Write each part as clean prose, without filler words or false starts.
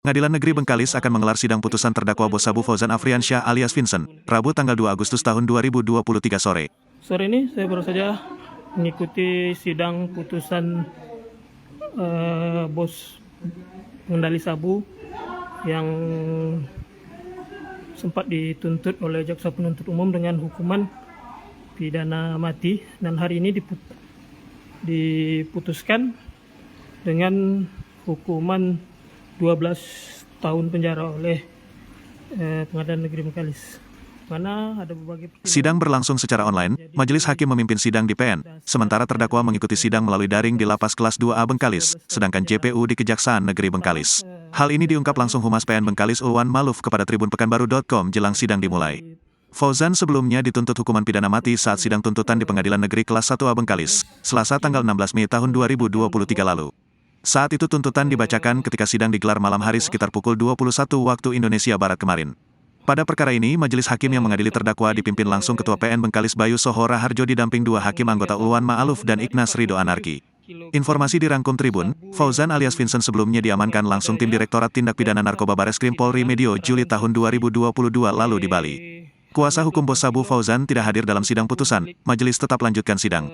Pengadilan Negeri Bengkalis akan menggelar sidang putusan terdakwa bos sabu Fauzan Afriansyah alias Vincent, Rabu tanggal 2 Agustus tahun 2023 sore. Sore ini saya baru saja mengikuti sidang putusan bos pengendali sabu yang sempat dituntut oleh jaksa penuntut umum dengan hukuman pidana mati, dan hari ini diputuskan dengan hukuman 12 tahun penjara oleh Pengadilan Negeri Bengkalis. Mana ada berbagai sidang berlangsung secara online, majelis hakim memimpin sidang di PN, sementara terdakwa mengikuti sidang melalui daring di Lapas Kelas 2A Bengkalis, sedangkan JPU di Kejaksaan Negeri Bengkalis. Hal ini diungkap langsung Humas PN Bengkalis Ulwan Maluf kepada tribunpekanbaru.com jelang sidang dimulai. Fauzan sebelumnya dituntut hukuman pidana mati saat sidang tuntutan di Pengadilan Negeri Kelas 1A Bengkalis, Selasa tanggal 16 Mei tahun 2023 lalu. Saat itu tuntutan dibacakan ketika sidang digelar malam hari sekitar pukul 21 waktu Indonesia Barat kemarin. Pada perkara ini, majelis hakim yang mengadili terdakwa dipimpin langsung Ketua PN Bengkalis Bayu Sohora Harjo didamping dua hakim anggota Ulwan Ma'aluf dan Ignas Ridho Anarki. Informasi dirangkum Tribun, Fauzan alias Vincent sebelumnya diamankan langsung tim Direktorat Tindak Pidana Narkoba Bareskrim Polri Medio Juli tahun 2022 lalu di Bali. Kuasa hukum bos sabu Fauzan tidak hadir dalam sidang putusan, majelis tetap lanjutkan sidang.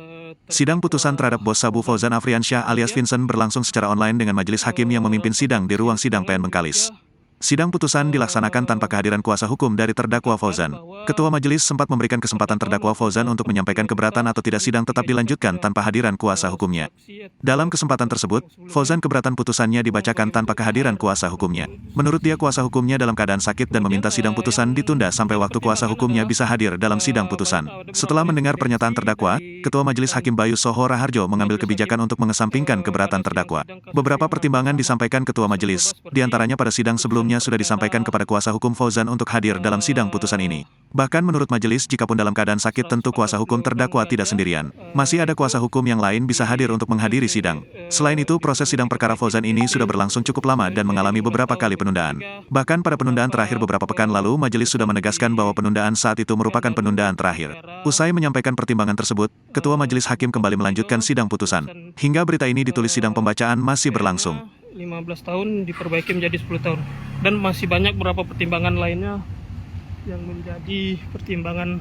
Sidang putusan terhadap bos sabu Fauzan Afriansyah alias Vincent berlangsung secara online dengan majelis hakim yang memimpin sidang di ruang sidang PN Bengkalis. Sidang putusan dilaksanakan tanpa kehadiran kuasa hukum dari terdakwa Fauzan. Ketua majelis sempat memberikan kesempatan terdakwa Fauzan untuk menyampaikan keberatan atau tidak sidang tetap dilanjutkan tanpa hadiran kuasa hukumnya. Dalam kesempatan tersebut, Fauzan keberatan putusannya dibacakan tanpa kehadiran kuasa hukumnya. Menurut dia kuasa hukumnya dalam keadaan sakit dan meminta sidang putusan ditunda sampai waktu kuasa hukumnya bisa hadir dalam sidang putusan. Setelah mendengar pernyataan terdakwa, Ketua Majelis Hakim Bayu Sohora Harjo mengambil kebijakan untuk mengesampingkan keberatan terdakwa. Beberapa pertimbangan disampaikan Ketua Majelis, diantaranya pada sidang sebelumnya sudah disampaikan kepada kuasa hukum Fauzan untuk hadir dalam sidang putusan ini. Bahkan menurut majelis, jikapun dalam keadaan sakit tentu kuasa hukum terdakwa tidak sendirian. Masih ada kuasa hukum yang lain bisa hadir untuk menghadiri sidang. Selain itu, proses sidang perkara Fauzan ini sudah berlangsung cukup lama dan mengalami beberapa kali penundaan. Bahkan pada penundaan terakhir beberapa pekan lalu, majelis sudah menegaskan bahwa penundaan saat itu merupakan penundaan terakhir. Usai menyampaikan pertimbangan tersebut, Ketua Majelis Hakim kembali melanjutkan sidang putusan. Hingga berita ini ditulis sidang pembacaan masih berlangsung. 15 tahun diperbaiki menjadi 10 tahun, dan masih banyak beberapa pertimbangan lainnya yang menjadi pertimbangan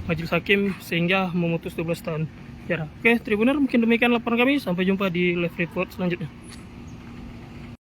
majelis hakim sehingga memutus 12 tahun penjara. Oke, Tribuner, mungkin demikian laporan kami. Sampai jumpa di live report selanjutnya.